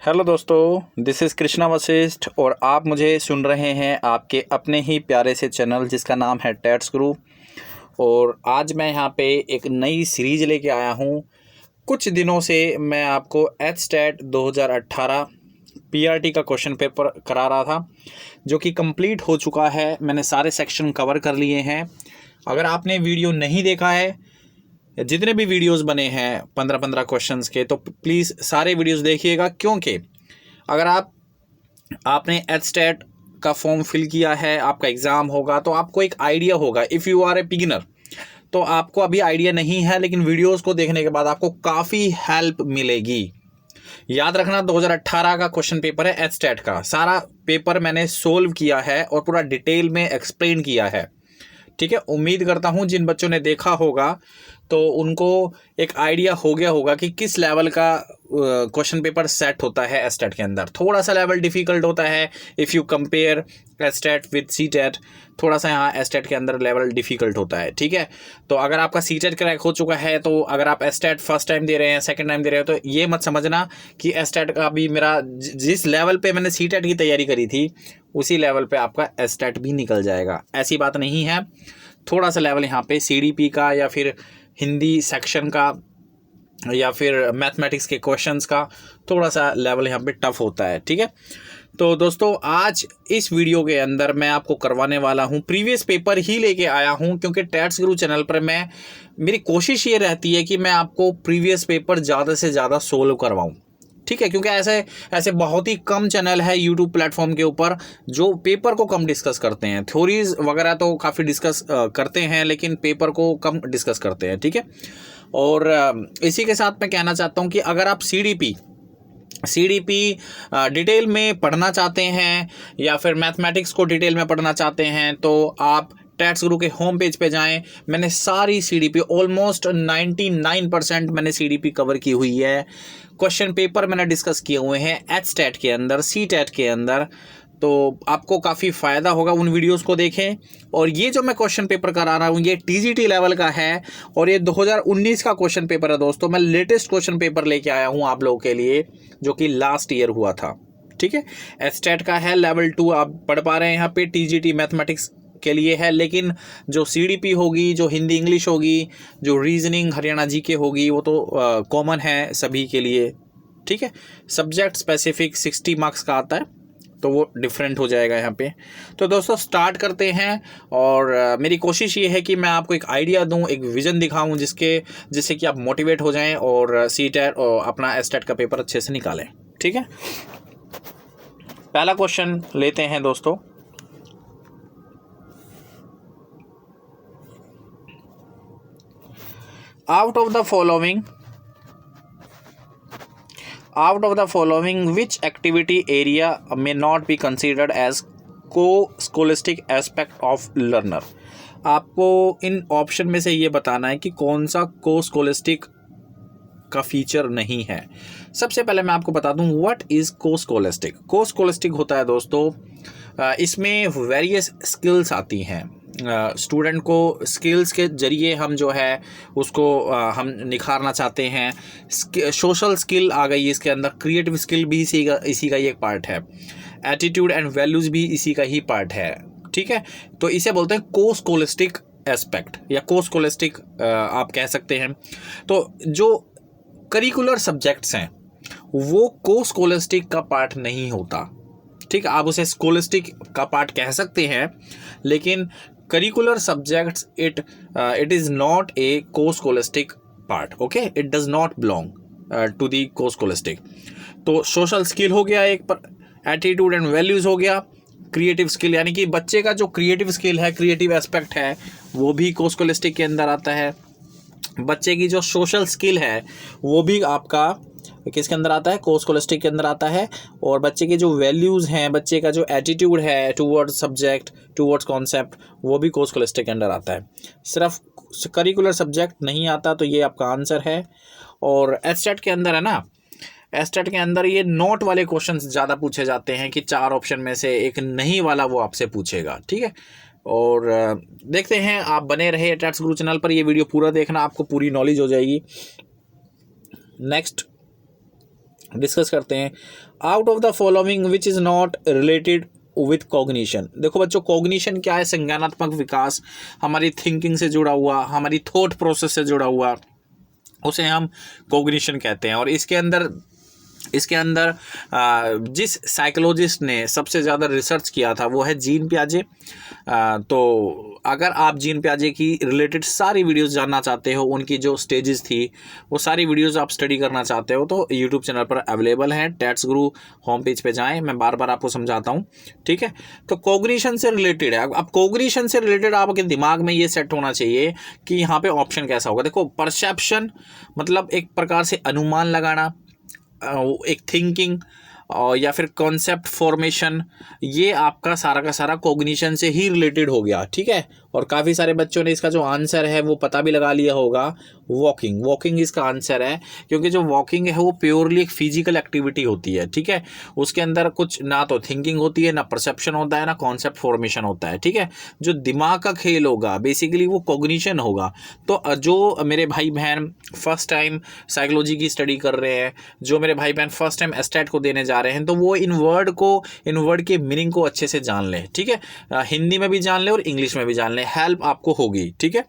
Hello दोस्तों, this is Krishna Vashishtha और आप मुझे सुन रहे हैं आपके अपने ही प्यारे से चैनल जिसका नाम है टैट्स गुरु। और आज मैं यहाँ पे एक नई सीरीज़ लेके आया हूँ। कुछ दिनों से मैं आपको एचस्टैट 2018 पीआरटी का क्वेश्चन पेपर करा रहा था, जो कि कंप्लीट हो चुका है। मैंने सारे सेक्शन कवर कर लिए हैं। अगर आपने वीडियो नहीं देखा है, जितने भी वीडियोस बने हैं 15-15 क्वेश्चंस के, तो प्लीज़ सारे वीडियोस देखिएगा, क्योंकि अगर आपने एचस्टैट का फॉर्म फिल किया है, आपका एग्ज़ाम होगा तो आपको एक आइडिया होगा। If you are a beginner तो आपको अभी आइडिया नहीं है, लेकिन वीडियोस को देखने के बाद आपको काफ़ी हेल्प मिलेगी। याद रखना, 2018 का क्वेश्चन पेपर है एचस्टैट का। सारा पेपर मैंने सोल्व किया है और पूरा डिटेल में एक्सप्लेन किया है। ठीक है, उम्मीद करता हूँ जिन बच्चों ने देखा होगा तो उनको एक आइडिया हो गया होगा कि किस लेवल का क्वेश्चन पेपर सेट होता है एचस्टैट के अंदर। थोड़ा सा लेवल डिफ़िकल्ट होता है if you compare HTET with CTET. थोड़ा सा यहाँ एचस्टैट के अंदर लेवल डिफ़िकल्ट होता है। ठीक है, तो अगर आपका सीटेट क्रैक हो चुका है, तो अगर आप एचस्टैट फर्स्ट टाइम दे रहे हैं, सेकंड टाइम दे रहे हो, तो ये मत समझना कि एचस्टैट का भी मेरा जिस लेवल पे मैंने सीटेट की तैयारी करी थी उसी लेवल पे आपका एचस्टैट भी निकल जाएगा। ऐसी बात नहीं है। थोड़ा सा लेवल यहाँ पे सीडीपी का या फिर हिंदी सेक्शन का या फिर मैथमेटिक्स के क्वेश्चंस का थोड़ा सा लेवल यहाँ पे टफ होता है। ठीक है, तो दोस्तों आज इस वीडियो के अंदर मैं आपको करवाने वाला हूँ, प्रीवियस पेपर ही लेके आया हूँ, क्योंकि टैट्स गुरु चैनल पर मेरी कोशिश ये रहती है कि मैं आपको प्रीवियस पेपर ज़्यादा से ज़्यादा सोल्व करवाऊँ। ठीक है, क्योंकि ऐसे बहुत ही कम चैनल है यूट्यूब प्लेटफॉर्म के ऊपर जो पेपर को कम डिस्कस करते हैं। थ्योरीज वगैरह तो काफ़ी डिस्कस करते हैं, लेकिन पेपर को कम डिस्कस करते हैं। ठीक है, और इसी के साथ मैं कहना चाहता हूं कि अगर आप सीडीपी डिटेल में पढ़ना चाहते हैं या फिर मैथमेटिक्स को डिटेल में पढ़ना चाहते हैं, तो आप टैट्स गुरु के होम पेज पे जाएं। मैंने सारी सीडीपी ऑलमोस्ट 99% मैंने सीडीपी कवर की हुई है। क्वेश्चन पेपर मैंने डिस्कस किए हुए हैं एचस्टैट के अंदर, सीटेट के अंदर, तो आपको काफ़ी फ़ायदा होगा। उन वीडियोस को देखें। और ये जो मैं क्वेश्चन पेपर करा रहा हूँ ये टीजीटी लेवल का है और ये 2019 का क्वेश्चन पेपर है दोस्तों। मैं लेटेस्ट क्वेश्चन पेपर लेके आया हूँ आप लोगों के लिए, जो कि लास्ट ईयर हुआ था। ठीक है, एचस्टैट का है लेवल 2, आप पढ़ पा रहे हैं यहाँ पे। टीजीटी मैथमेटिक्स के लिए है, लेकिन जो सीडीपी होगी, जो हिंदी इंग्लिश होगी, जो रीजनिंग हरियाणा जीके होगी, वो तो कॉमन है सभी के लिए। ठीक है, सब्जेक्ट स्पेसिफिक 60 मार्क्स का आता है, तो वो डिफरेंट हो जाएगा यहाँ पे। तो दोस्तों स्टार्ट करते हैं। और मेरी कोशिश ये है कि मैं आपको एक आइडिया दूं, एक विज़न दिखाऊं, जिससे कि आप मोटिवेट हो जाएं और सीटेट और अपना एचस्टैट का पेपर अच्छे से निकालें। ठीक है, पहला क्वेश्चन लेते हैं दोस्तों। Out of the following which activity area may not be considered as co-scholastic aspect of learner? आपको इन ऑप्शन में से ये बताना है कि कौन सा को-स्कोलेस्टिक का फीचर नहीं है। सबसे पहले मैं आपको बता दूं व्हाट इज को-स्कोलेस्टिक। को-स्कोलेस्टिक होता है दोस्तों, इसमें वेरियस स्किल्स आती हैं। स्टूडेंट को स्किल्स के जरिए हम जो है उसको हम निखारना चाहते हैं। सोशल स्किल आ गई इसके अंदर, क्रिएटिव स्किल भी इसी का ही एक पार्ट है, एटीट्यूड एंड वैल्यूज़ भी इसी का ही पार्ट है। ठीक है, तो इसे बोलते हैं को-स्कोलेस्टिक एस्पेक्ट या को-स्कोलेस्टिक आप कह सकते हैं। तो जो करिकुलर सब्जेक्ट्स हैं वो को-स्कोलेस्टिक का पार्ट नहीं होता। ठीक है, आप उसे स्कोलेस्टिक का पार्ट कह सकते हैं, लेकिन curricular subjects it is not a co-scholastic part. Okay, it does not belong to the co-scholastic. तो सोशल स्किल हो गया एक पर, एटीट्यूड एंड वैल्यूज़ हो गया, क्रिएटिव स्किल यानी कि बच्चे का जो क्रिएटिव स्किल है, क्रिएटिव एस्पेक्ट है, वो भी को-स्कोलेस्टिक के अंदर आता है। बच्चे की जो सोशल स्किल है वो भी आपका किसके अंदर आता है, को-स्कोलेस्टिक के अंदर आता है। और बच्चे के जो वैल्यूज़ हैं, बच्चे का जो एटीट्यूड है टूवर्ड्स सब्जेक्ट, टूवर्ड्स कॉन्सेप्ट, वो भी को-स्कोलेस्टिक के अंदर आता है। सिर्फ करिकुलर सब्जेक्ट नहीं आता, तो ये आपका आंसर है। और एचस्टैट के अंदर है ना, एचस्टैट के अंदर ये नोट वाले क्वेश्चंस ज़्यादा पूछे जाते हैं कि 4 ऑप्शन में से एक नहीं वाला वो आपसे पूछेगा। ठीक है, और देखते हैं, आप बने रहे टैट्स गुरु चैनल पर, ये वीडियो पूरा देखना, आपको पूरी नॉलेज हो जाएगी। नेक्स्ट डिस्कस करते हैं। Out of the following which is not related with cognition. देखो बच्चों, कॉग्निशन क्या है? संज्ञानात्मक विकास, हमारी थिंकिंग से जुड़ा हुआ, हमारी थॉट प्रोसेस से जुड़ा हुआ, उसे हम कॉग्निशन कहते हैं। और इसके अंदर जिस साइकोलॉजिस्ट ने सबसे ज़्यादा रिसर्च किया था वो है जीन पियाजे। तो अगर आप जीन पियाजे की रिलेटेड सारी वीडियोस जानना चाहते हो, उनकी जो स्टेजेस थी वो सारी वीडियोस आप स्टडी करना चाहते हो, तो यूट्यूब चैनल पर अवेलेबल हैं। टैट्स गुरु होम पेज पे जाएं, मैं बार बार आपको समझाता हूँ, ठीक है। तो कॉग्निशन से रिलेटेड है। अब कॉग्निशन से रिलेटेड आपके दिमाग में ये सेट होना चाहिए कि यहाँ पे ऑप्शन कैसा होगा। देखो, परसेप्शन मतलब एक प्रकार से अनुमान लगाना, एक थिंकिंग और या फिर कॉन्सेप्ट फॉर्मेशन, ये आपका सारा का सारा कॉग्निशन से ही रिलेटेड हो गया, ठीक है। और काफ़ी सारे बच्चों ने इसका जो आंसर है वो पता भी लगा लिया होगा, वॉकिंग इसका आंसर है। क्योंकि जो वॉकिंग है वो प्योरली एक फिजिकल एक्टिविटी होती है, ठीक है। उसके अंदर कुछ ना तो थिंकिंग होती है, ना परसेप्शन होता है, ना कॉन्सेप्ट फॉर्मेशन होता है, ठीक है। जो दिमाग का खेल होगा बेसिकली वो कॉग्निशन होगा। तो जो मेरे भाई बहन फर्स्ट टाइम साइकोलॉजी की स्टडी कर रहे हैं, जो मेरे भाई बहन फर्स्ट टाइम एस्टेट को देने जा रहे हैं, तो वो इन वर्ड के मीनिंग को अच्छे से जान लें, ठीक है। हिंदी में भी जान लें और इंग्लिश में भी जान लें, हेल्प आपको होगी, ठीक है।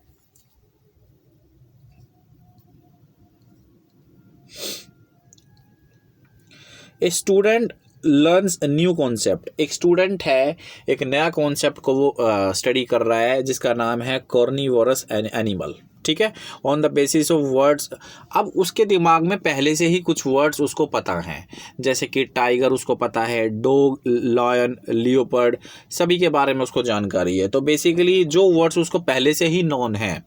A student learns a new concept. एक स्टूडेंट है, एक नया कॉन्सेप्ट को वो स्टडी कर रहा है जिसका नाम है कॉर्निवोरस एनिमल, ठीक है, on the basis of words. अब उसके दिमाग में पहले से ही कुछ वर्ड्स उसको पता हैं, जैसे कि टाइगर उसको पता है, डॉग, लायन, लियोपर्ड, सभी के बारे में उसको जानकारी है। तो बेसिकली जो वर्ड्स उसको पहले से ही नोन है,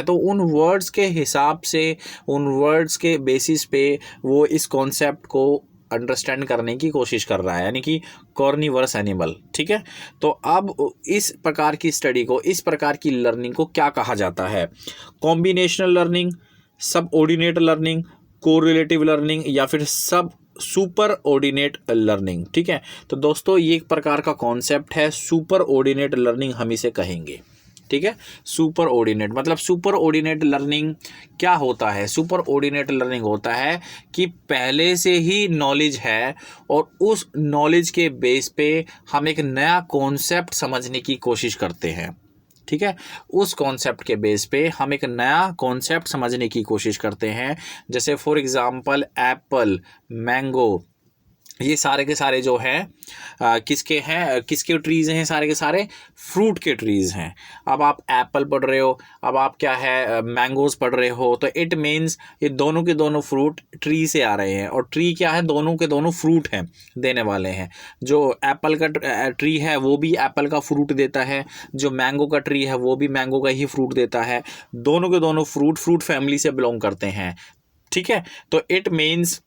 तो उन वर्ड्स के हिसाब से, उन वर्ड्स के बेसिस पे वो इस कॉन्सेप्ट को अंडरस्टैंड करने की कोशिश कर रहा है, यानी कि कॉर्निवोरस एनिमल, ठीक है। तो अब इस प्रकार की स्टडी को, इस प्रकार की लर्निंग को क्या कहा जाता है? कॉम्बिनेशनल लर्निंग, सब ऑर्डिनेट लर्निंग, कोरिलेटिव लर्निंग, या फिर सब सुपर ऑर्डिनेट लर्निंग, ठीक है। तो दोस्तों ये एक प्रकार का कॉन्सेप्ट है, सुपर ऑर्डिनेट लर्निंग हम इसे कहेंगे, ठीक है। सुपर ऑर्डिनेट मतलब, सुपर ऑर्डिनेट लर्निंग क्या होता है? सुपर ऑर्डिनेट लर्निंग होता है कि पहले से ही नॉलेज है और उस नॉलेज के बेस पे हम एक नया कॉन्सेप्ट समझने की कोशिश करते हैं, ठीक है। उस कॉन्सेप्ट के बेस पे हम एक नया कॉन्सेप्ट समझने की कोशिश करते हैं। जैसे फॉर एग्जांपल एप्पल, मैंगो, ये सारे के सारे जो हैं किसके ट्रीज़ हैं? सारे के सारे फ्रूट के ट्रीज़ हैं। अब आप एप्पल पढ़ रहे हो, अब आप क्या है मैंगोज़ पढ़ रहे हो, तो इट मीन्स ये दोनों के दोनों फ्रूट ट्री से आ रहे हैं। और ट्री क्या है? दोनों के दोनों फ्रूट हैं, देने वाले हैं। जो एप्पल का ट्री है वो भी एप्पल का फ्रूट देता है, जो मैंगो का ट्री है वो भी मैंगो का ही फ्रूट देता है। दोनों के दोनों फ्रूट फैमिली से बिलोंग करते हैं, ठीक है। तो it means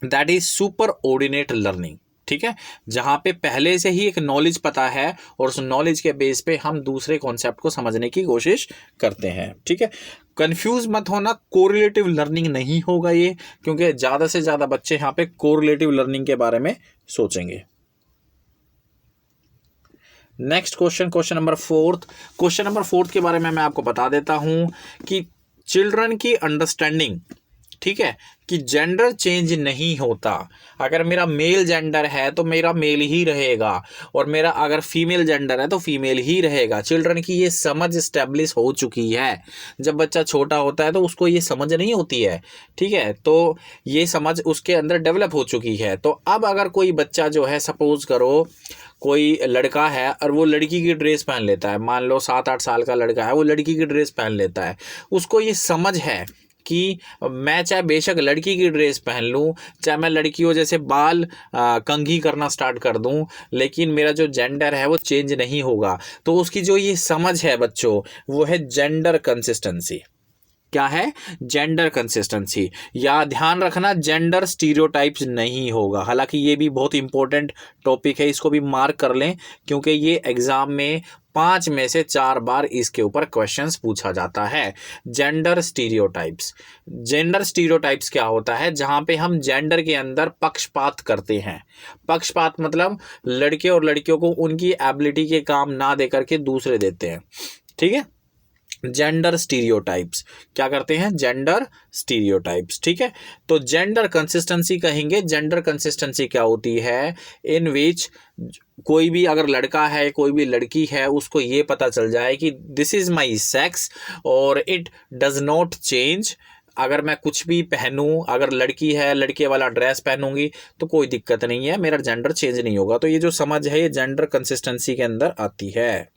that is super ordinate learning, ठीक है, जहां पे पहले से ही एक नॉलेज पता है और उस नॉलेज के बेस पे हम दूसरे कॉन्सेप्ट को समझने की कोशिश करते हैं, ठीक है। कंफ्यूज मत होना, कोरिलेटिव लर्निंग नहीं होगा ये, क्योंकि ज़्यादा से ज़्यादा बच्चे यहाँ पे कोरिलेटिव लर्निंग के बारे में सोचेंगे। नेक्स्ट क्वेश्चन नंबर फोर्थ के बारे में मैं आपको बता देता हूं कि चिल्ड्रन की अंडरस्टैंडिंग, ठीक है, कि जेंडर चेंज नहीं होता। अगर मेरा मेल जेंडर है तो मेरा मेल ही रहेगा, और मेरा अगर फीमेल जेंडर है तो फीमेल ही रहेगा। चिल्ड्रन की ये समझ इस्टेब्लिश हो चुकी है। जब बच्चा छोटा होता है तो उसको ये समझ नहीं होती है, ठीक है, तो ये समझ उसके अंदर डेवलप हो चुकी है। तो अब अगर कोई बच्चा जो है, सपोज करो कोई लड़का है और वो लड़की की ड्रेस पहन लेता है, मान लो 7-8 साल का लड़का है, वो लड़की की ड्रेस पहन लेता है, उसको ये समझ है कि मैं चाहे बेशक लड़की की ड्रेस पहन लूँ, चाहे मैं लड़कियों जैसे बाल कंघी करना स्टार्ट कर दूँ, लेकिन मेरा जो जेंडर है वो चेंज नहीं होगा। तो उसकी जो ये समझ है बच्चों, वो है जेंडर कंसिस्टेंसी। क्या है? Gender consistency. या ध्यान रखना, जेंडर स्टीरियोटाइप्स नहीं होगा। हालांकि ये भी बहुत इंपॉर्टेंट टॉपिक है, इसको भी मार्क कर लें, क्योंकि ये एग्जाम में 5 में से 4 बार इसके ऊपर क्वेश्चंस पूछा जाता है। जेंडर स्टीरियोटाइप्स क्या होता है? जहां पे हम जेंडर के अंदर पक्षपात करते हैं। पक्षपात मतलब लड़के और लड़कियों को उनकी एबिलिटी के काम ना दे करके दूसरे देते हैं, ठीक है। Gender stereotypes. क्या करते हैं? Gender stereotypes. ठीक है, तो जेंडर कंसिस्टेंसी कहेंगे। जेंडर कंसिस्टेंसी क्या होती है? इन विच कोई भी अगर लड़का है कोई भी लड़की है उसको ये पता चल जाए कि दिस इज माई सेक्स और इट डज नॉट चेंज। अगर मैं कुछ भी पहनूं, अगर लड़की है लड़के वाला ड्रेस पहनूंगी तो कोई दिक्कत नहीं है, मेरा जेंडर चेंज नहीं होगा। तो ये जो समझ है ये जेंडर कंसिस्टेंसी के अंदर आती है।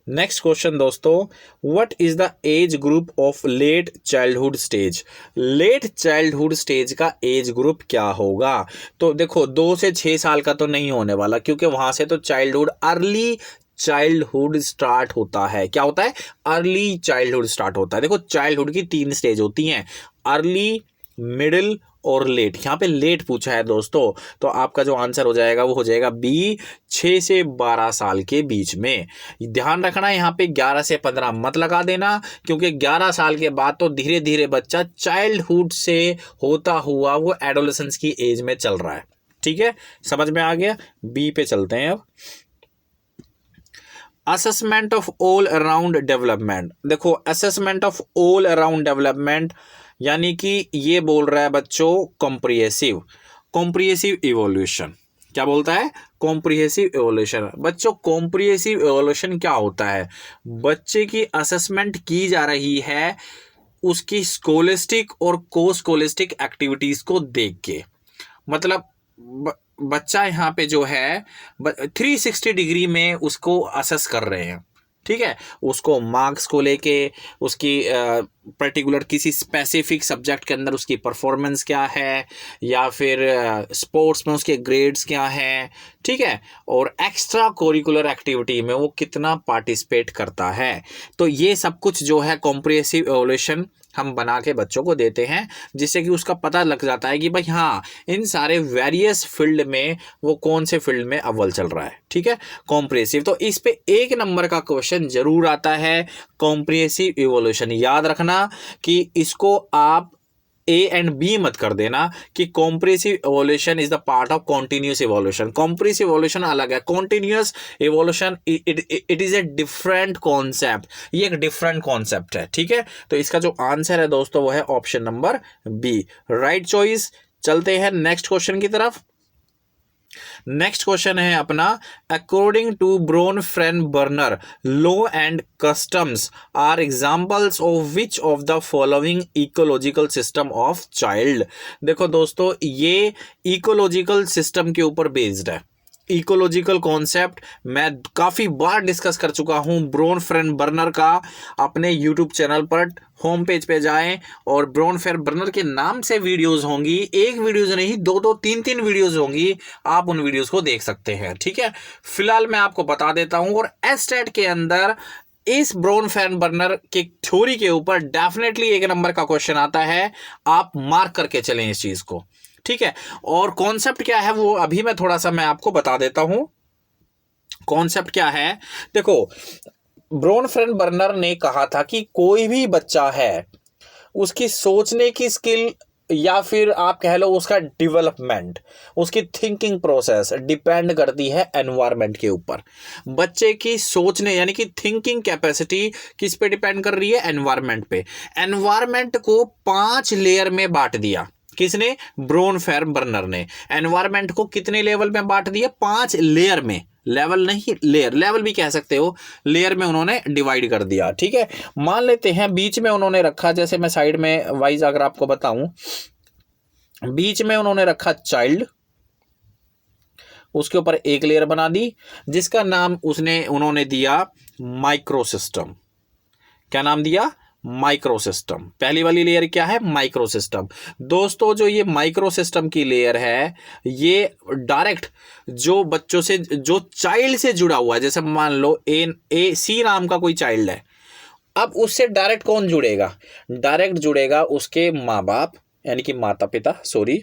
नेक्स्ट क्वेश्चन दोस्तों, what is the age group of late childhood stage? Late childhood stage का एज ग्रुप क्या होगा? तो देखो 2 से 6 साल का तो नहीं होने वाला, क्योंकि वहां से तो चाइल्डहुड अर्ली चाइल्डहुड स्टार्ट होता है। क्या होता है? अर्ली चाइल्डहुड स्टार्ट होता है। देखो चाइल्डहुड की 3 स्टेज होती हैं, अर्ली, मिडिल और लेट। यहाँ पे लेट पूछा है दोस्तों, तो आपका जो आंसर हो जाएगा वो हो जाएगा बी, 6 से 12 साल के बीच में। ध्यान रखना यहाँ पे 11 से 15 मत लगा देना, क्योंकि 11 साल के बाद तो धीरे धीरे बच्चा चाइल्डहुड से होता हुआ वो एडोलेसेंस की एज में चल रहा है। ठीक है, समझ में आ गया? बी पे चलते हैं अब। Assessment of all around development. देखो assessment of all around development यानी कि ये बोल रहा है बच्चों कॉम्प्रिहेंसिव, कॉम्प्रिहेंसिव इवोल्यूशन। क्या बोलता है? Comprehensive evolution. बच्चों कॉम्प्रिहेंसिव इवोल्यूशन क्या होता है? बच्चे की असेसमेंट की जा रही है उसकी स्कोलिस्टिक और को स्कोलिस्टिक एक्टिविटीज को देख के। मतलब बच्चा यहाँ पे जो है 360 डिग्री में उसको असेस कर रहे हैं। ठीक है, उसको मार्क्स को लेके, उसकी पर्टिकुलर किसी स्पेसिफिक सब्जेक्ट के अंदर उसकी परफॉर्मेंस क्या है, या फिर स्पोर्ट्स में उसके ग्रेड्स क्या हैं। ठीक है, और एक्स्ट्रा कोरिकुलर एक्टिविटी में वो कितना पार्टिसिपेट करता है। तो ये सब कुछ जो है कॉम्प्रिहेंसिव इवोल्यूशन हम बना के बच्चों को देते हैं, जिससे कि उसका पता लग जाता है कि भाई हाँ इन सारे वेरियस फील्ड में वो कौन से फील्ड में अव्वल चल रहा है। ठीक है, कॉम्प्रिहेंसिव। तो इस पे 1 नंबर का क्वेश्चन जरूर आता है, कॉम्प्रिहेंसिव इवोल्यूशन। याद रखना कि इसको आप ए एंड बी मत कर देना कि comprehensive evolution is the part of continuous evolution. Comprehensive evolution अलग है, continuous evolution it is a different concept. ये एक डिफरेंट कॉन्सेप्ट है। ठीक है, तो इसका जो आंसर है दोस्तों वो है option number B, right choice. चलते हैं नेक्स्ट क्वेश्चन की तरफ। नेक्स्ट क्वेश्चन है अपना, according to Bronfenbrenner law and customs are examples of which of the following ecological system of child. देखो दोस्तों ये इकोलॉजिकल सिस्टम के ऊपर बेस्ड है। इकोलॉजिकल कॉन्सेप्ट मैं काफ़ी बार डिस्कस कर चुका हूं ब्रोन-फ्रेन-बर्नर का। अपने यूट्यूब चैनल पर होम पेज पे जाएं और ब्रोन-फ्रेन-बर्नर के नाम से वीडियोस होंगी, एक वीडियोस नहीं 2-2 3-3 वीडियोस होंगी, आप उन वीडियोस को देख सकते हैं। ठीक है, फिलहाल मैं आपको बता देता हूं। और एस्टेट के अंदर इस ब्रोन-फ्रेन-बर्नर के थ्योरी के ऊपर डेफिनेटली 1 नंबर का क्वेश्चन आता है, आप मार्क करके चलें इस चीज को। ठीक है, और कॉन्सेप्ट क्या है वो अभी मैं थोड़ा सा मैं आपको बता देता हूं। कॉन्सेप्ट क्या है? देखो ब्रोन-फ्रेन-बर्नर ने कहा था कि कोई भी बच्चा है उसकी सोचने की स्किल या फिर आप कह लो उसका डेवलपमेंट, उसकी थिंकिंग प्रोसेस डिपेंड करती है एनवायरनमेंट के ऊपर। बच्चे की सोचने यानी कि थिंकिंग कैपेसिटी किस पे डिपेंड कर रही है? एनवायरनमेंट पे। एनवायरनमेंट को 5 लेयर में बांट दिया। किसने? ब्रोन-फ्रेन-बर्नर ने। एनवायरनमेंट को कितने लेवल में बांट दिया? 5 लेयर में। लेवल नहीं, लेयर, लेवल भी कह सकते हो, लेयर में उन्होंने डिवाइड कर दिया। ठीक है, मान लेते हैं बीच में उन्होंने रखा, जैसे मैं साइड में वाइज अगर आपको बताऊं, बीच में उन्होंने रखा चाइल्ड, उसके ऊपर एक लेयर बना दी जिसका नाम उन्होंने दिया माइक्रो सिस्टम। क्या नाम दिया? Micro system. पहली वाली लेयर क्या है? Micro system. दोस्तों जो ये माइक्रो सिस्टम की लेयर है ये डायरेक्ट जो बच्चों से, जो चाइल्ड से जुड़ा हुआ है, जैसे मान लो ए सी नाम का कोई चाइल्ड है, अब उससे डायरेक्ट कौन जुड़ेगा? डायरेक्ट जुड़ेगा उसके माँ बाप यानी कि माता पिता, सॉरी,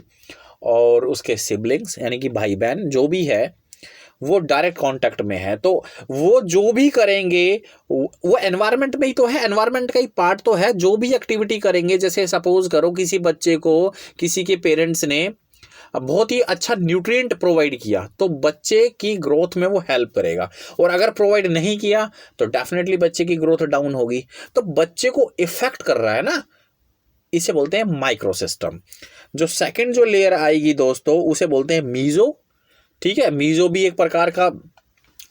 और उसके सिबलिंग्स यानी कि भाई बहन, जो भी है वो डायरेक्ट कांटेक्ट में है। तो वो जो भी करेंगे वो एनवायरनमेंट में ही तो है, एनवायरनमेंट का ही पार्ट तो है। जो भी एक्टिविटी करेंगे, जैसे सपोज करो किसी बच्चे को किसी के पेरेंट्स ने बहुत ही अच्छा न्यूट्रिएंट प्रोवाइड किया तो बच्चे की ग्रोथ में वो हेल्प करेगा, और अगर प्रोवाइड नहीं किया तो डेफिनेटली बच्चे की ग्रोथ डाउन होगी। तो बच्चे को इफेक्ट कर रहा है ना, इसे बोलते हैं माइक्रो सिस्टम। जो सेकंड जो लेयर आएगी दोस्तों उसे बोलते हैं मीजो। ठीक है, मीजो भी एक प्रकार का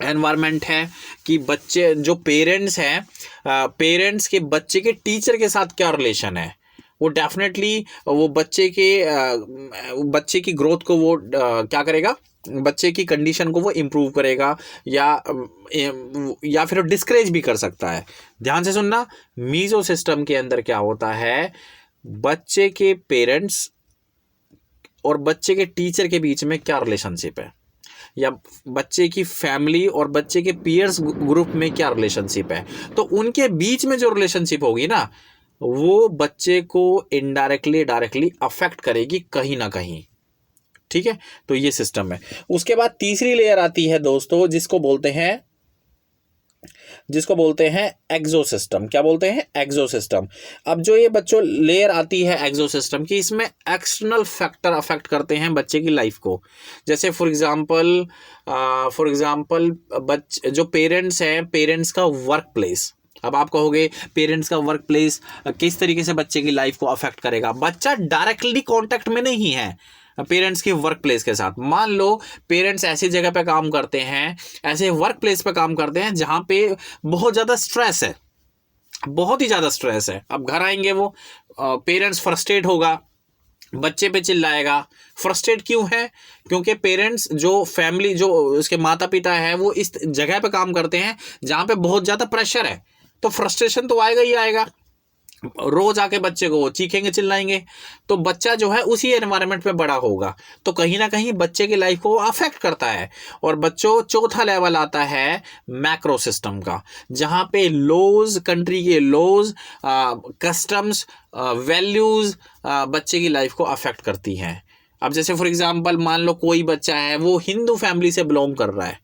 एनवायरनमेंट है कि बच्चे जो पेरेंट्स हैं, पेरेंट्स के बच्चे के टीचर के साथ क्या रिलेशन है, वो डेफिनेटली वो बच्चे की ग्रोथ को वो क्या करेगा, बच्चे की कंडीशन को वो इम्प्रूव करेगा या फिर डिस्करेज भी कर सकता है। ध्यान से सुनना, मीजो सिस्टम के अंदर क्या होता है, बच्चे के पेरेंट्स और बच्चे के टीचर के बीच में क्या रिलेशनशिप है, या बच्चे की फैमिली और बच्चे के पीयर्स ग्रुप में क्या रिलेशनशिप है, तो उनके बीच में जो रिलेशनशिप होगी ना वो बच्चे को इनडायरेक्टली डायरेक्टली अफेक्ट करेगी कहीं ना कहीं। ठीक है, तो ये सिस्टम है। उसके बाद तीसरी लेयर आती है दोस्तों जिसको बोलते हैं एक्सो सिस्टम। क्या बोलते हैं? एक्सो सिस्टम। अब जो ये बच्चों लेयर आती है एक्सो सिस्टम की, इसमें एक्सटर्नल फैक्टर अफेक्ट करते हैं बच्चे की लाइफ को। जैसे फॉर एग्जांपल बच्चे जो पेरेंट्स हैं, पेरेंट्स का वर्क प्लेस। अब आप कहोगे पेरेंट्स का वर्क प्लेस किस तरीके से बच्चे की लाइफ को अफेक्ट करेगा। बच्चा डायरेक्टली कांटेक्ट में नहीं है पेरेंट्स की वर्क प्लेस के साथ। मान लो पेरेंट्स ऐसी जगह पे काम करते हैं, ऐसे वर्क प्लेस पे काम करते हैं जहां पे बहुत ज़्यादा स्ट्रेस है, बहुत ही ज़्यादा स्ट्रेस है। अब घर आएंगे वो पेरेंट्स फ्रस्ट्रेट होगा, बच्चे पे चिल्लाएगा। फ्रस्ट्रेट क्यों है? क्योंकि पेरेंट्स जो फैमिली जो उसके माता पिता है वो इस जगह पे काम करते हैं जहाँ पे बहुत ज़्यादा प्रेशर है, तो फ्रस्ट्रेशन तो आएगा ही आएगा। रोज आके बच्चे को चीखेंगे चिल्लाएंगे, तो बच्चा जो है उसी एनवायरनमेंट में बड़ा होगा, तो कहीं ना कहीं बच्चे की लाइफ को अफेक्ट करता है। और बच्चों चौथा लेवल आता है मैक्रो सिस्टम का, जहाँ पे लॉज, कंट्री के लॉज, कस्टम्स, वैल्यूज बच्चे की लाइफ को अफेक्ट करती हैं। अब जैसे फॉर एग्जांपल मान लो कोई बच्चा है वो हिंदू फैमिली से बिलोंग कर रहा है,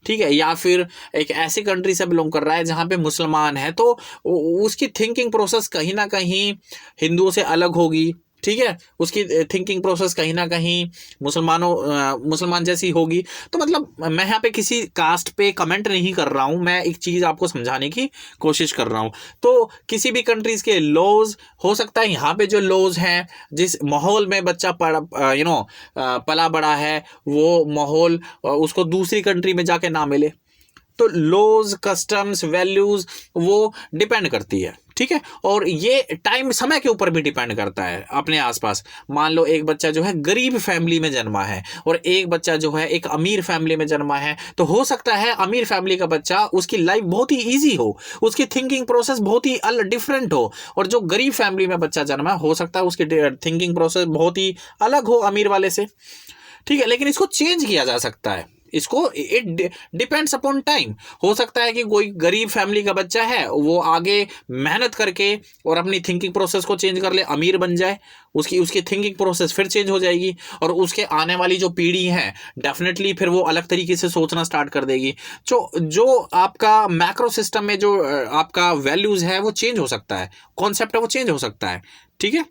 ठीक है, या फिर एक ऐसी कंट्री से बिलोंग कर रहा है जहाँ पे मुसलमान है, तो उसकी थिंकिंग प्रोसेस कहीं ना कहीं हिंदुओं से अलग होगी। ठीक है, उसकी थिंकिंग प्रोसेस कहीं ना कहीं मुसलमान जैसी होगी। तो मतलब मैं यहाँ पे किसी कास्ट पे कमेंट नहीं कर रहा हूँ, मैं एक चीज़ आपको समझाने की कोशिश कर रहा हूँ। तो किसी भी कंट्रीज़ के लॉज हो सकता है यहाँ पे जो लॉज हैं, जिस माहौल में बच्चा पला बड़ा है, वो माहौल उसको दूसरी कंट्री में जाके ना मिले। तो लॉज, कस्टम्स, वैल्यूज वो डिपेंड करती है। ठीक है, और ये टाइम समय के ऊपर भी डिपेंड करता है अपने आसपास। मान लो एक बच्चा जो है गरीब फैमिली में जन्मा है और एक बच्चा जो है एक अमीर फैमिली में जन्मा है, तो हो सकता है अमीर फैमिली का बच्चा उसकी लाइफ बहुत ही ईजी हो, उसकी थिंकिंग प्रोसेस बहुत ही डिफरेंट हो, और जो गरीब फैमिली में बच्चा जन्मा हो सकता है उसकी थिंकिंग प्रोसेस बहुत ही अलग हो अमीर वाले से। ठीक है, लेकिन इसको चेंज किया जा सकता है, इसको इट डिपेंड्स अपॉन टाइम। हो सकता है कि कोई गरीब फैमिली का बच्चा है वो आगे मेहनत करके और अपनी थिंकिंग प्रोसेस को चेंज कर ले, अमीर बन जाए, उसकी थिंकिंग प्रोसेस फिर चेंज हो जाएगी, और उसके आने वाली जो पीढ़ी है डेफिनेटली फिर वो अलग तरीके से सोचना स्टार्ट कर देगी। जो आपका मैक्रो सिस्टम में जो आपका वैल्यूज है वो चेंज हो सकता है, कॉन्सेप्ट है वो चेंज हो सकता है। ठीक है,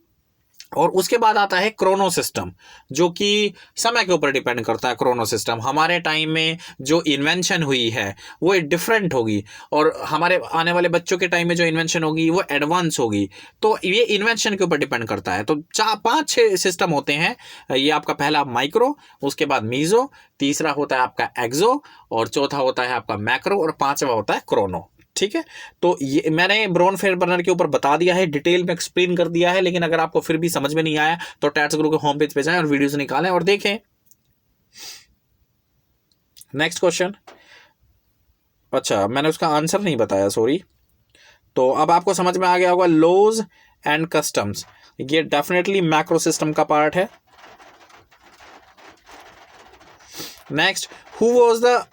और उसके बाद आता है क्रोनो सिस्टम, जो कि समय के ऊपर डिपेंड करता है। क्रोनो सिस्टम हमारे टाइम में जो इन्वेंशन हुई है वो डिफरेंट होगी, और हमारे आने वाले बच्चों के टाइम में जो इन्वेंशन होगी वो एडवांस होगी। तो ये इन्वेंशन के ऊपर डिपेंड करता है। तो 4-5-6 सिस्टम होते हैं। ये आपका पहला माइक्रो, उसके बाद मीजो, तीसरा होता है आपका एक्सो, और चौथा होता है आपका मैक्रो, और पांचवा होता है क्रोनो। ठीक है, तो ये मैंने ब्रॉन फेयर बर्नर के ऊपर बता दिया है, डिटेल में एक्सप्लेन कर दिया है, लेकिन अगर आपको फिर भी समझ में नहीं आया तो टैट्स गुरु के होम पेज पे जाएं और वीडियोस निकालें और देखें। नेक्स्ट क्वेश्चन, अच्छा मैंने उसका आंसर नहीं बताया, सॉरी। तो अब आपको समझ में आ गया होगा, लॉज एंड कस्टम्स ये डेफिनेटली मैक्रो सिस्टम का पार्ट है। Next, who was the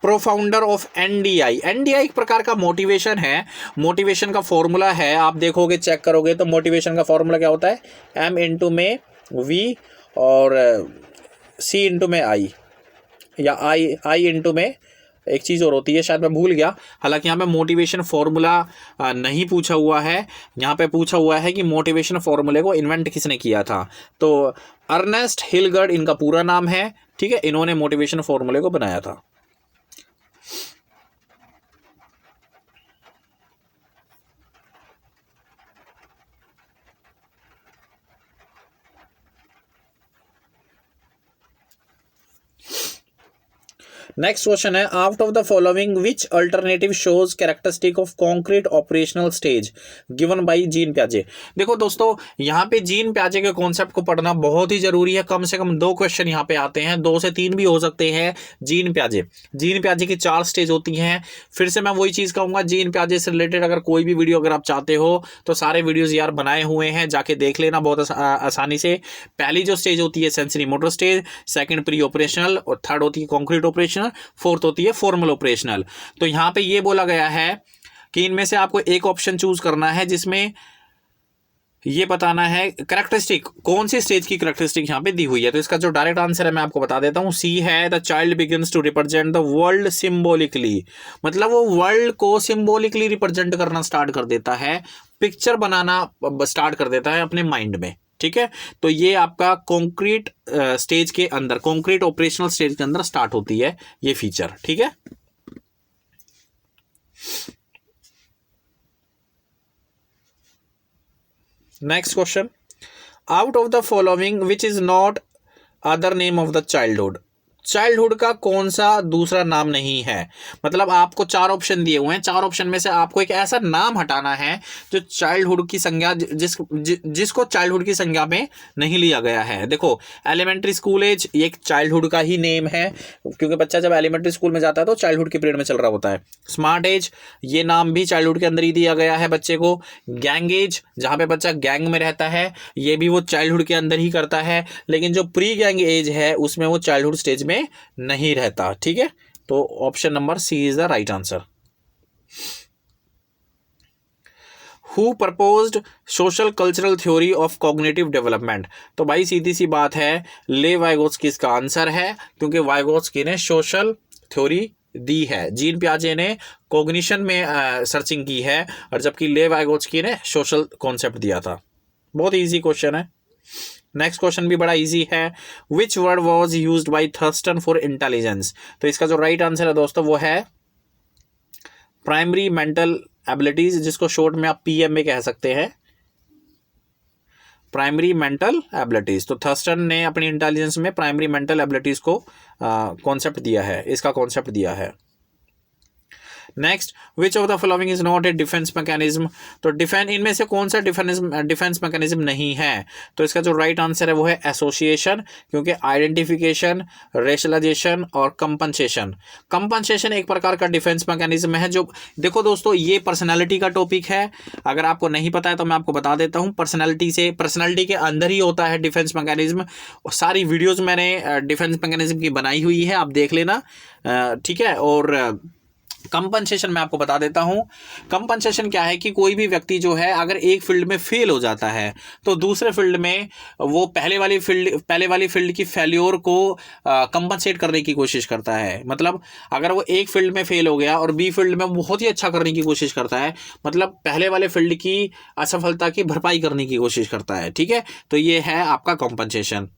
profounder of NDI. NDI एक प्रकार का मोटिवेशन है, मोटिवेशन का फॉर्मूला है। आप देखोगे, चेक करोगे तो मोटिवेशन का फॉर्मूला क्या होता है, एम इंटू में वी और सी इंटू में आई, या आई इंटू में एक चीज़ और होती है, शायद मैं भूल गया, हालांकि यहाँ पे मोटिवेशन फॉर्मूला नहीं पूछा हुआ है, यहाँ पे पूछा हुआ है कि मोटिवेशन फॉर्मूले को इन्वेंट किसने किया था। तो अर्नेस्ट हिलगर्ड इनका पूरा नाम है, ठीक है, इन्होंने मोटिवेशन फॉर्मूले को बनाया था। नेक्स्ट क्वेश्चन है, out of the following which alternative shows characteristic of concrete operational stage given by Jean प्याजे। देखो दोस्तों, यहाँ पे जीन प्याजे के कॉन्सेप्ट को पढ़ना बहुत ही जरूरी है। कम से कम 2 क्वेश्चन यहाँ पे आते हैं, 2 से 3 भी हो सकते हैं। जीन प्याजे की 4 स्टेज होती हैं। फिर से मैं वही चीज कहूंगा, जीन प्याजे से रिलेटेड अगर कोई भी वीडियो अगर आप चाहते हो तो सारे वीडियोज यार बनाए हुए हैं, जाके देख लेना बहुत आसानी से। पहली जो स्टेज होती है sensory motor stage, second pre operational, और थर्ड होती है कॉन्क्रीट ऑपरेशनल, फोर्थ होती है फॉर्मल ऑपरेशनल। तो यहां पे ये बोला गया है कि इनमें से आपको एक ऑप्शन चूज करना है जिसमें ये बताना है कैरेक्टरिस्टिक, कौन सी स्टेज की कैरेक्टरिस्टिक यहां पे दी हुई है। तो इसका जो डायरेक्ट आंसर है मैं आपको बता देता हूं, सी है, the child begins to represent the world symbolically. मतलब वो वर्ल्ड को सिंबॉलिकली रिप्रेजेंट करना स्टार्ट कर देता है, पिक्चर बनाना स्टार्ट कर देता है अपने माइंड में, ठीक है। तो ये आपका कॉन्क्रीट स्टेज के अंदर, कॉन्क्रीट ऑपरेशनल स्टेज के अंदर स्टार्ट होती है ये फीचर, ठीक है। Next question, out of the following which is not other name of the childhood. Childhood का कौन सा दूसरा नाम नहीं है। मतलब आपको 4 ऑप्शन दिए हुए हैं, 4 ऑप्शन में से आपको एक ऐसा नाम हटाना है जो चाइल्डहुड की संज्ञा, जिसको चाइल्डहुड की संज्ञा में नहीं लिया गया है। देखो, एलिमेंट्री स्कूल एज ये एक चाइल्डहुड का ही नेम है, क्योंकि बच्चा जब एलिमेंट्री स्कूल में जाता है तो चाइल्डहुड के पीरियड में चल रहा होता है। स्मार्ट एज ये नाम भी चाइल्डहुड के अंदर ही दिया गया है बच्चे को। गैंग एज जहाँ पे बच्चा गैंग में रहता है, ये भी वो चाइल्डहुड के अंदर ही करता है। लेकिन जो प्री गैंग एज है उसमें वो चाइल्डहुड स्टेज में नहीं रहता, ठीक है। तो option number C is the right answer. Who proposed social cultural theory of cognitive development. तो भाई सीधी सी बात है, ले वाइगोत्स्की इसका आंसर है, क्योंकि वाइगोत्स्की ने सोशल थ्योरी दी है। जीन प्याजे ने कॉग्निशन में सर्चिंग की है, और जबकि ले वाइगोत्स्की ने सोशल कॉन्सेप्ट दिया था। बहुत इजी क्वेश्चन है। नेक्स्ट क्वेश्चन भी बड़ा इजी है, which word was used by Thurston for intelligence. तो इसका जो राइट आंसर है दोस्तों वो है प्राइमरी मेंटल एबिलिटीज, जिसको शॉर्ट में आप पीएमए कह सकते हैं, प्राइमरी मेंटल एबिलिटीज। तो थर्स्टन ने अपनी इंटेलिजेंस में प्राइमरी मेंटल एबिलिटीज को कॉन्सेप्ट दिया है, इसका कॉन्सेप्ट दिया है। Next, which of the following is not a defence mechanism. तो इनमें से कौन सा डिफेंस मैकेनिज्म नहीं है। तो इसका जो राइट आंसर है वो है एसोसिएशन, क्योंकि आइडेंटिफिकेशन, रेशनलाइजेशन और कंपनसेशन एक प्रकार का डिफेंस मैकेनिज्म है। जो देखो दोस्तों, ये पर्सनैलिटी का टॉपिक है, अगर आपको नहीं पता है तो मैं आपको बता देता हूँ। पर्सनैलिटी के अंदर ही होता है डिफेंस मैकेनिज्म। सारी वीडियोज मैंने डिफेंस मैकेनिज्म की बनाई हुई है, आप देख लेना, ठीक है। और कंपनसेशन मैं आपको बता देता हूं। कंपनसेशन क्या है कि कोई भी व्यक्ति जो है अगर एक फील्ड में फेल हो जाता है तो दूसरे फील्ड में वो पहले वाली फील्ड की फेल्योर को कंपनसेट करने की कोशिश करता है। मतलब अगर वो एक फील्ड में फेल हो गया और बी फील्ड में बहुत ही अच्छा करने की कोशिश करता है, मतलब पहले वाले फील्ड की असफलता की भरपाई करने की कोशिश करता है, ठीक है। तो ये है आपका कंपनसेशन।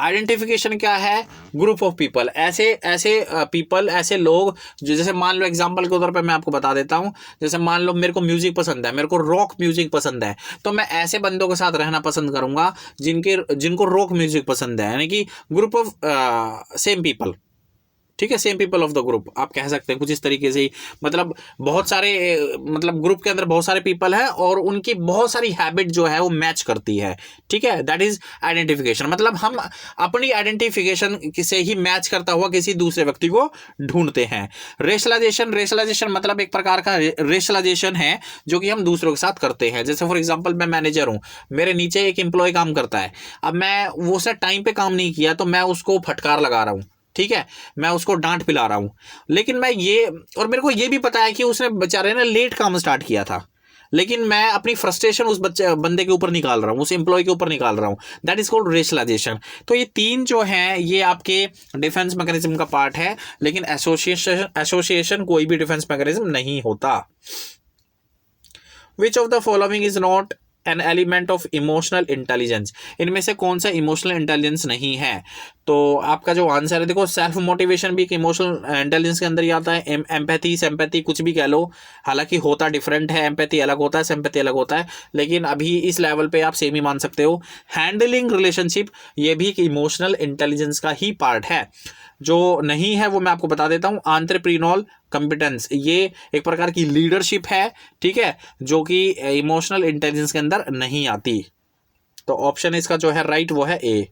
आइडेंटिफिकेशन क्या है, ग्रुप ऑफ पीपल, ऐसे लोग जो, जैसे मान लो एग्जांपल के तौर पे मैं आपको बता देता हूं, जैसे मान लो मेरे को म्यूजिक पसंद है, मेरे को रॉक म्यूजिक पसंद है, तो मैं ऐसे बंदों के साथ रहना पसंद करूंगा जिनको रॉक म्यूजिक पसंद है, यानी कि ग्रुप ऑफ सेम पीपल, ठीक है, same people of the group आप कह सकते हैं कुछ इस तरीके से ही। मतलब बहुत सारे, मतलब ग्रुप के अंदर बहुत सारे पीपल हैं और उनकी बहुत सारी हैबिट जो है वो मैच करती है, ठीक है। That is identification. मतलब हम अपनी आइडेंटिफिकेशन से ही मैच करता हुआ किसी दूसरे व्यक्ति को ढूंढते हैं। रेशलाइजेशन मतलब एक प्रकार का रेशलाइजेशन है जो कि हम दूसरों के साथ करते हैं। जैसे फॉर एग्जाम्पल मैं मैनेजर हूं, मेरे नीचे एक एम्प्लॉय काम करता है, अब मैं वो उसने टाइम पे काम नहीं किया तो मैं उसको फटकार लगा रहा हूं, ठीक है, मैं उसको डांट पिला रहा हूं। लेकिन मैं ये, और मेरे को ये भी पता है कि उसने बेचारे ने लेट काम स्टार्ट किया था, लेकिन मैं अपनी फ्रस्ट्रेशन उस बंदे के ऊपर निकाल रहा हूँ, उस एम्प्लॉय के ऊपर निकाल रहा हूँ। That is called rationalization. तो ये तीन जो हैं ये आपके डिफेंस मैकेनिज्म का पार्ट है, लेकिन एसोसिएशन कोई भी डिफेंस मैकेनिज्म नहीं होता। विच of the following is not an element of emotional intelligence, इनमें से कौन सा इमोशनल इंटेलिजेंस नहीं है? तो आपका जो आंसर है, देखो सेल्फ मोटिवेशन भी एक इमोशनल इंटेलिजेंस के अंदर ही आता है। एम्पैथी, सिंपैथी, कुछ भी कह लो, हालांकि होता डिफरेंट है, एम्पैथी अलग होता है, सिंपैथी अलग होता है, लेकिन अभी इस लेवल पे आप सेम ही मान सकते हो। हैंडलिंग रिलेशनशिप, ये भी एक इमोशनल इंटेलिजेंस का ही पार्ट है। जो नहीं है वो मैं आपको बता देता हूँ, एंटरप्रेन्योरियल कॉम्पिटेंस, ये एक प्रकार की लीडरशिप है, ठीक है, जो कि इमोशनल इंटेलिजेंस के अंदर नहीं आती। तो ऑप्शन इसका जो है राइट वो है ए।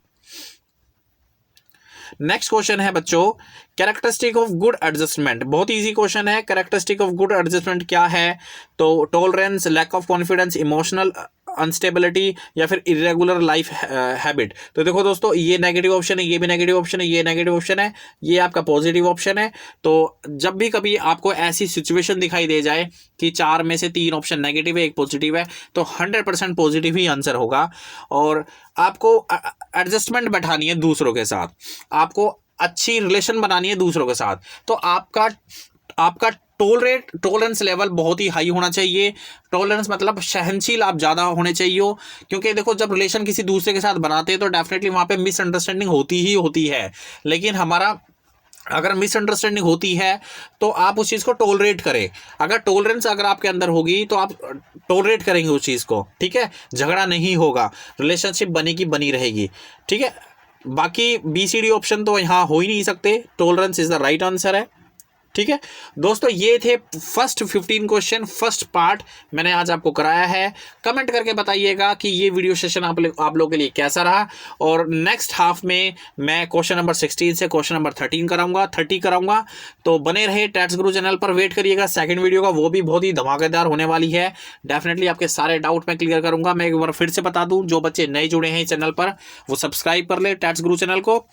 नेक्स्ट क्वेश्चन है बच्चों, कैरेक्टरिस्टिक ऑफ गुड एडजस्टमेंट। बहुत इजी क्वेश्चन है। कैरेक्टरिस्टिक ऑफ गुड एडजस्टमेंट क्या है? तो tolerance, lack of confidence, emotional unstability, या फिर इरेगुलर लाइफ हैबिट। तो देखो दोस्तों, ये नेगेटिव ऑप्शन है, ये भी नेगेटिव ऑप्शन है, ये नेगेटिव ऑप्शन है, ये आपका पॉजिटिव ऑप्शन है। तो जब भी कभी आपको ऐसी सिचुएशन दिखाई दे जाए कि 4 में से 3 ऑप्शन नेगेटिव है, 1 पॉजिटिव है, तो 100% पॉजिटिव ही आंसर होगा। और आपको एडजस्टमेंट बैठानी है दूसरों के साथ, आपको अच्छी रिलेशन बनानी है दूसरों के साथ, तो आपका टॉलरेंस लेवल बहुत ही हाई होना चाहिए। टॉलरेंस मतलब सहनशील आप ज़्यादा होने चाहिए हो, क्योंकि देखो जब रिलेशन किसी दूसरे के साथ बनाते हैं तो डेफिनेटली वहाँ पे मिसअंडरस्टैंडिंग होती ही होती है। लेकिन हमारा अगर मिसअंडरस्टैंडिंग होती है तो आप उस चीज़ को टॉलरेट करें। अगर टॉलरेंस अगर आपके अंदर होगी तो आप टॉलरेट करेंगे उस चीज़ को, ठीक है, झगड़ा नहीं होगा, रिलेशनशिप बनी रहेगी, ठीक है। बाकी BCD ऑप्शन तो यहाँ हो ही नहीं सकते, tolerance is the right answer है, ठीक है। दोस्तों ये थे फर्स्ट 15 क्वेश्चन, फर्स्ट पार्ट मैंने आज आपको कराया है। कमेंट करके बताइएगा कि ये वीडियो सेशन आप लोगों के लिए कैसा रहा। और नेक्स्ट हाफ में मैं क्वेश्चन नंबर 16 से क्वेश्चन नंबर 30 कराऊंगा। तो बने रहे टैट्स गुरु चैनल पर, वेट करिएगा सेकंड वीडियो का, वो भी बहुत ही धमाकेदार होने वाली है। डेफिनेटली आपके सारे डाउट मैं क्लियर करूंगा। मैं एक बार फिर से बता दूं, जो बच्चे नए जुड़े हैं चैनल पर वो सब्सक्राइब कर ले टैट्स गुरु चैनल को।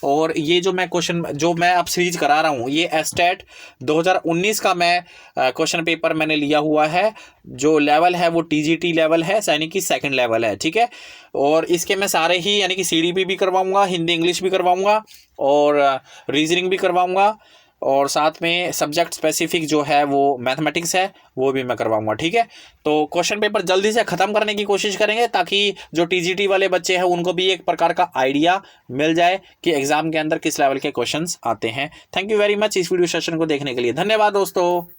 और ये जो मैं क्वेश्चन जो मैं अब सीरीज करा रहा हूँ, ये एस्टेट 2019 का मैं क्वेश्चन पेपर मैंने लिया हुआ है। जो लेवल है वो TGT लेवल है, यानी कि सेकंड लेवल है, ठीक है। और इसके मैं सारे ही यानी कि CDP भी करवाऊंगा, हिंदी इंग्लिश भी करवाऊंगा, और रीजनिंग भी करवाऊंगा, और साथ में सब्जेक्ट स्पेसिफिक जो है वो मैथमेटिक्स है वो भी मैं करवाऊंगा, ठीक है। तो क्वेश्चन पेपर जल्दी से ख़त्म करने की कोशिश करेंगे, ताकि जो TGT वाले बच्चे हैं उनको भी एक प्रकार का आइडिया मिल जाए कि एग्जाम के अंदर किस लेवल के क्वेश्चंस आते हैं। थैंक यू वेरी मच इस वीडियो सेशन को देखने के लिए। धन्यवाद दोस्तों।